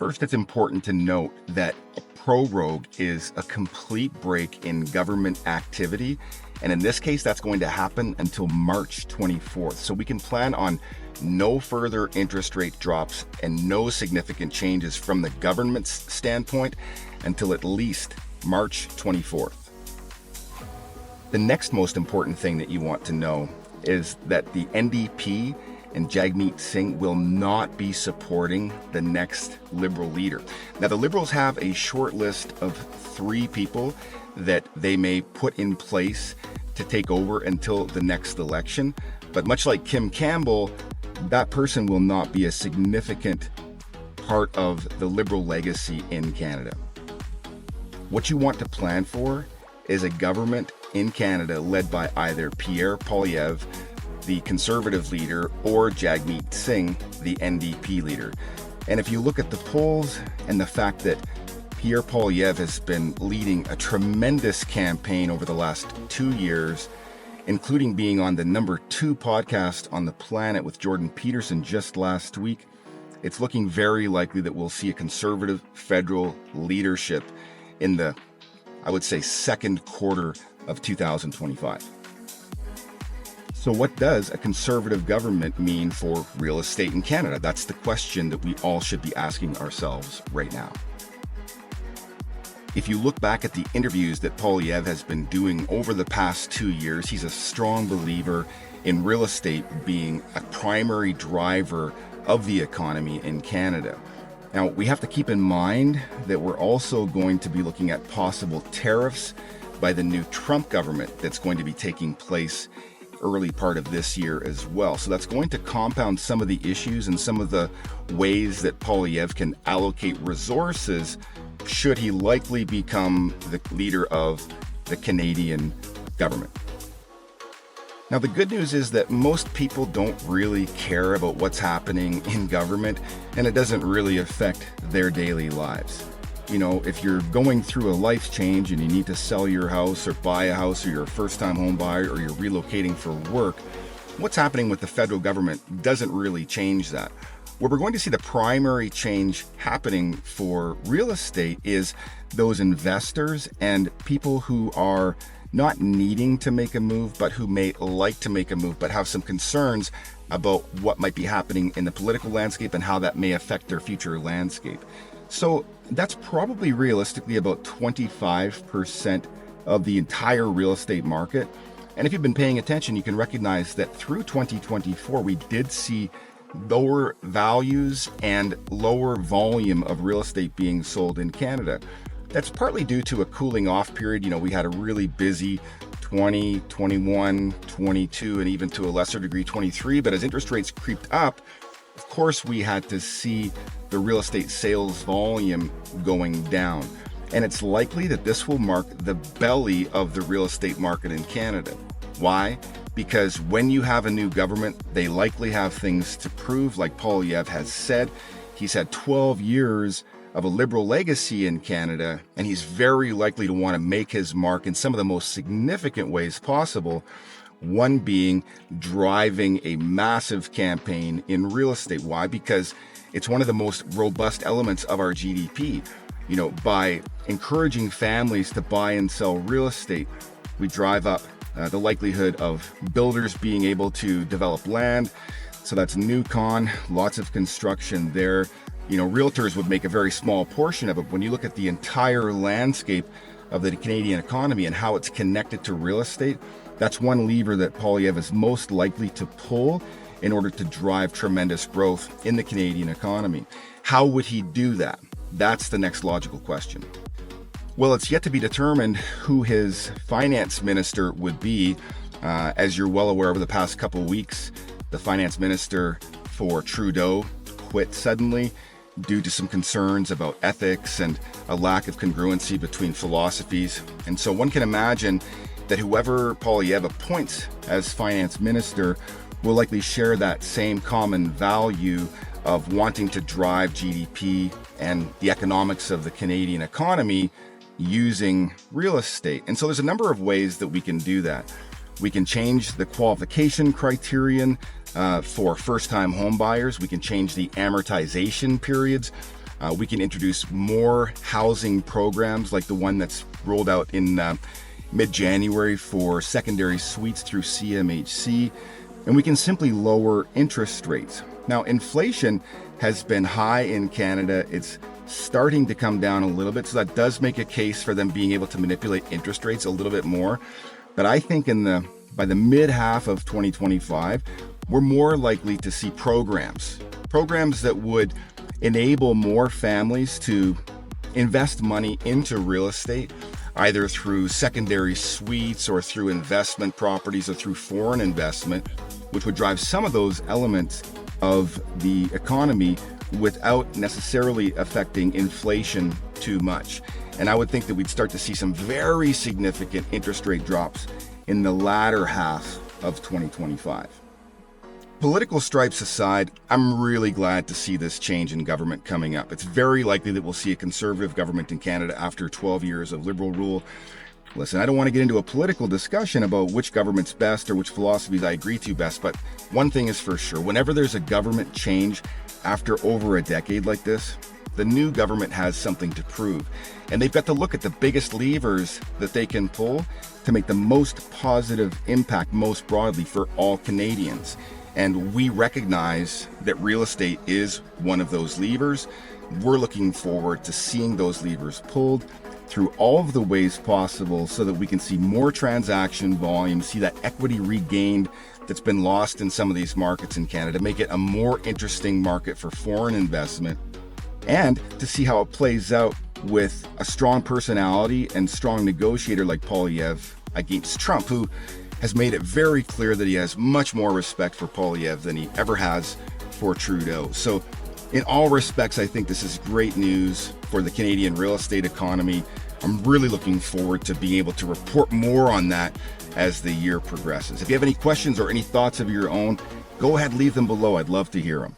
First, it's important to note that a prorogue is a complete break in government activity. And in this case, that's going to happen until March 24th. So we can plan on no further interest rate drops and no significant changes from the government's standpoint until at least March 24th. The next most important thing that you want to know is that the NDP and Jagmeet Singh will not be supporting the next Liberal leader. Now, the Liberals have a short list of 3 people that they may put in place to take over until the next election. But much like Kim Campbell, that person will not be a significant part of the Liberal legacy in Canada. What you want to plan for is a government in Canada led by either Pierre Poilievre, the Conservative leader, or Jagmeet Singh, the NDP leader. And if you look at the polls and the fact that Pierre Poilievre has been leading a tremendous campaign over the last 2 years, including being on the #2 podcast on the planet with Jordan Peterson just last week, it's looking very likely that we'll see a Conservative federal leadership in the, I would say, second quarter of 2025. So what does a Conservative government mean for real estate in Canada? That's the question that we all should be asking ourselves right now. If you look back at the interviews that Poilievre has been doing over the past 2 years, he's a strong believer in real estate being a primary driver of the economy in Canada. Now, we have to keep in mind that we're also going to be looking at possible tariffs by the new Trump government that's going to be taking place early part of this year as well. So that's going to compound some of the issues and some of the ways that Poilievre can allocate resources should he likely become the leader of the Canadian government. Now, the good news is that most people don't really care about what's happening in government, and it doesn't really affect their daily lives. You know, if you're going through a life change and you need to sell your house or buy a house, or you're a first-time home buyer, or you're relocating for work, what's happening with the federal government doesn't really change that. Where we're going to see the primary change happening for real estate is those investors and people who are not needing to make a move, but who may like to make a move, but have some concerns about what might be happening in the political landscape and how that may affect their future landscape. So that's probably realistically about 25% of the entire real estate market. And if you've been paying attention, you can recognize that through 2024, we did see lower values and lower volume of real estate being sold in Canada. That's partly due to a cooling off period. You know, we had a really busy 20, 21, 22, and even to a lesser degree 23. But as interest rates creeped up, of course, we had to see the real estate sales volume going down. And it's likely that this will mark the belly of the real estate market in Canada. Why? Because when you have a new government, they likely have things to prove. Like Poilievre has said, he's had 12 years of a Liberal legacy in Canada, and he's very likely to want to make his mark in some of the most significant ways possible. One being driving a massive campaign in real estate. Why? Because it's one of the most robust elements of our GDP. You know, by encouraging families to buy and sell real estate, we drive up the likelihood of builders being able to develop land. So that's new lots of construction there. You know, realtors would make a very small portion of it. When you look at the entire landscape of the Canadian economy and how it's connected to real estate, that's one lever that Poilievre is most likely to pull in order to drive tremendous growth in the Canadian economy. How would he do that? That's the next logical question. Well, it's yet to be determined who his finance minister would be. As you're well aware, over the past couple of weeks, the finance minister for Trudeau quit suddenly due to some concerns about ethics and a lack of congruency between philosophies. And so one can imagine that whoever Poilievre appoints as finance minister will likely share that same common value of wanting to drive GDP and the economics of the Canadian economy using real estate. And so there's a number of ways that we can do that. We can change the qualification criterion for first-time home buyers. We can change the amortization periods We can introduce more housing programs like the one that's rolled out in mid-January for secondary suites through CMHC, and we can simply lower interest rates. Now, inflation has been high in Canada. It's starting to come down a little bit, so that does make a case for them being able to manipulate interest rates a little bit more. But I think by the mid-half of 2025, we're more likely to see programs that would enable more families to invest money into real estate, either through secondary suites or through investment properties or through foreign investment, which would drive some of those elements of the economy without necessarily affecting inflation too much. And I would think that we'd start to see some very significant interest rate drops in the latter half of 2025. Political stripes aside, I'm really glad to see this change in government coming up. It's very likely that we'll see a conservative government in Canada after 12 years of Liberal rule. Listen, I don't want to get into a political discussion about which government's best or which philosophies I agree to best, but one thing is for sure, whenever there's a government change after over a decade like this, the new government has something to prove. And they've got to look at the biggest levers that they can pull to make the most positive impact most broadly for all Canadians. And we recognize that real estate is one of those levers. We're looking forward to seeing those levers pulled through all of the ways possible so that we can see more transaction volume, see that equity regained that's been lost in some of these markets in Canada, make it a more interesting market for foreign investment, and to see how it plays out with a strong personality and strong negotiator like Poilievre against Trump, who has made it very clear that he has much more respect for Poilievre than he ever has for Trudeau. So in all respects, I think this is great news for the Canadian real estate economy. I'm really looking forward to being able to report more on that as the year progresses. If you have any questions or any thoughts of your own, go ahead, leave them below. I'd love to hear them.